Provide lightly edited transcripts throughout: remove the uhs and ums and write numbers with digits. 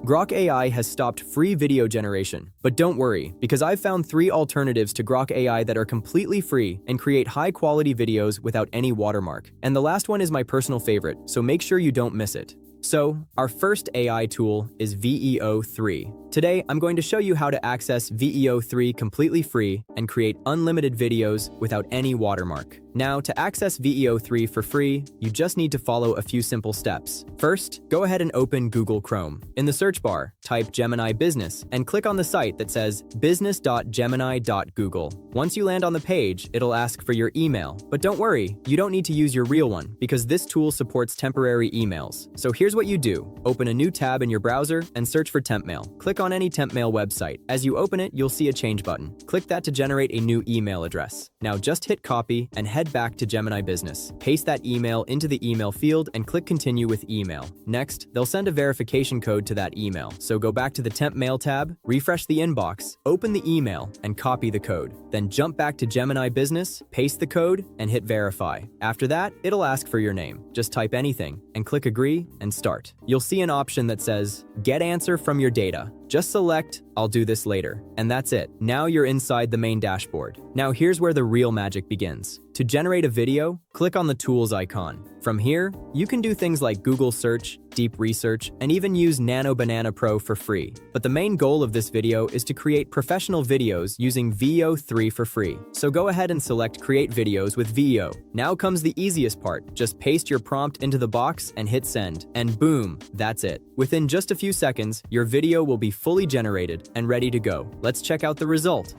Grok AI has stopped free video generation. But don't worry, because I've found 3 alternatives to Grok AI that are completely free and create high-quality videos without any watermark. And the last one is my personal favorite, so make sure you don't miss it. So, our first AI tool is VEO3. Today, I'm going to show you how to access VEO3 completely free and create unlimited videos without any watermark. Now, to access VEO3 for free, you just need to follow a few simple steps. First, go ahead and open Google Chrome. In the search bar, type Gemini Business and click on the site that says business.gemini.google. Once you land on the page, it'll ask for your email. But don't worry, you don't need to use your real one because this tool supports temporary emails. So here's what you do. Open a new tab in your browser and search for temp mail. Click on any temp mail website. As you open it, you'll see a change button. Click that to generate a new email address. Now just hit copy and head back to Gemini Business. Paste that email into the email field and click continue with email. Next, they'll send a verification code to that email. So go back to the temp mail tab, refresh the inbox, open the email and copy the code. Then jump back to Gemini Business, paste the code and hit verify. After that, it'll ask for your name. Just type anything and click agree and start. You'll see an option that says get answer from your data. Just select, I'll do this later. And that's it. Now you're inside the main dashboard. Now here's where the real magic begins. To generate a video, click on the tools icon. From here, you can do things like Google search, deep research, and even use Nano Banana Pro for free. But the main goal of this video is to create professional videos using VEO3 for free. So go ahead and select Create Videos with VEO. Now comes the easiest part. Just paste your prompt into the box and hit send. And boom, that's it. Within just a few seconds, your video will be fully generated and ready to go. Let's check out the result.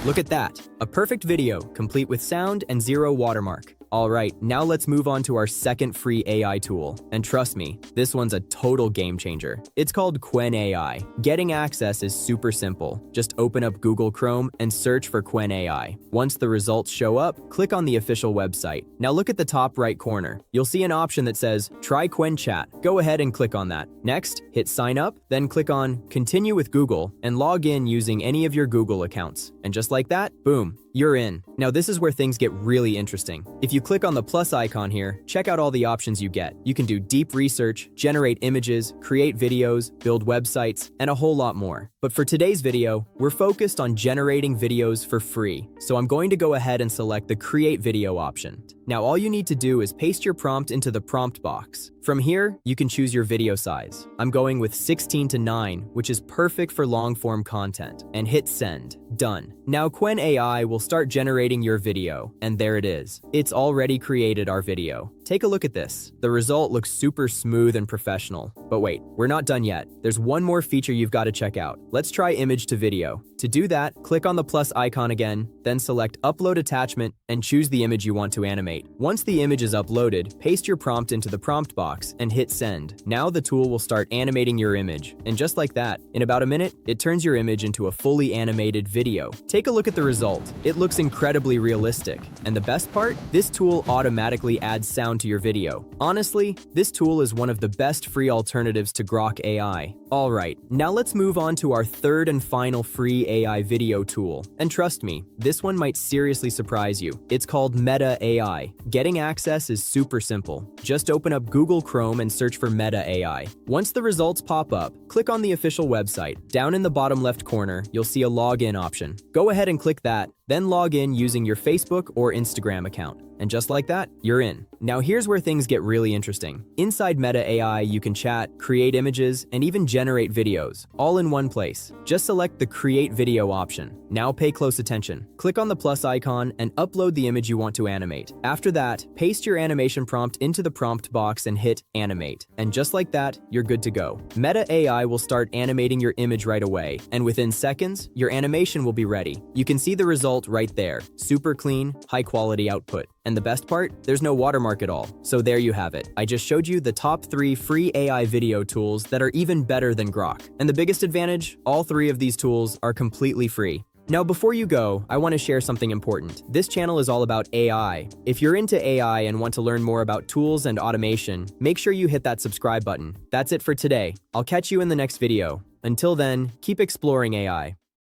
Look at that, a perfect video, complete with sound and 0 watermark. Alright, now let's move on to our second free AI tool. And trust me, this one's a total game changer. It's called Qwen AI. Getting access is super simple. Just open up Google Chrome and search for Qwen AI. Once the results show up, click on the official website. Now look at the top right corner. You'll see an option that says Try Qwen Chat. Go ahead and click on that. Next, hit sign up, then click on Continue with Google and log in using any of your Google accounts. And just like that, boom, you're in. Now this is where things get really interesting. If you click on the plus icon here, check out all the options you get. You can do deep research, generate images, create videos, build websites, and a whole lot more. But for today's video, we're focused on generating videos for free. So I'm going to go ahead and select the Create Video option. Now all you need to do is paste your prompt into the prompt box. From here, you can choose your video size. I'm going with 16:9, which is perfect for long-form content, and hit send. Done. Now Qwen AI will start generating your video, and there it is. It's already created our video. Take a look at this. The result looks super smooth and professional. But wait, we're not done yet. There's one more feature you've got to check out. Let's try image to video. To do that, click on the plus icon again, then select Upload Attachment and choose the image you want to animate. Once the image is uploaded, paste your prompt into the prompt box and hit send. Now the tool will start animating your image. And just like that, in about a minute, it turns your image into a fully animated video. Take a look at the result. It looks incredibly realistic. And the best part? This tool automatically adds sound to your video. Honestly, this tool is one of the best free alternatives to Grok AI. Alright, now let's move on to our third and final free AI video tool. And trust me, this one might seriously surprise you. It's called Meta AI. Getting access is super simple. Just open up Google Chrome and search for Meta AI. Once the results pop up, click on the official website. Down in the bottom left corner, you'll see a login option. Go ahead and click that, then log in using your Facebook or Instagram account. And just like that, you're in. Now here's where things get really interesting. Inside Meta AI, you can chat, create images, and even generate videos, all in one place. Just select the Create Video option. Now pay close attention. Click on the plus icon and upload the image you want to animate. After that, paste your animation prompt into the prompt box and hit Animate. And just like that, you're good to go. Meta AI will start animating your image right away, and within seconds, your animation will be ready. You can see the result right there. Super clean, high quality output. And the best part? There's no watermark at all. So there you have it. I just showed you the top 3 free AI video tools that are even better than Grok. And the biggest advantage? All 3 of these tools are completely free. Now before you go, I want to share something important. This channel is all about AI. If you're into AI and want to learn more about tools and automation, make sure you hit that subscribe button. That's it for today. I'll catch you in the next video. Until then, keep exploring AI.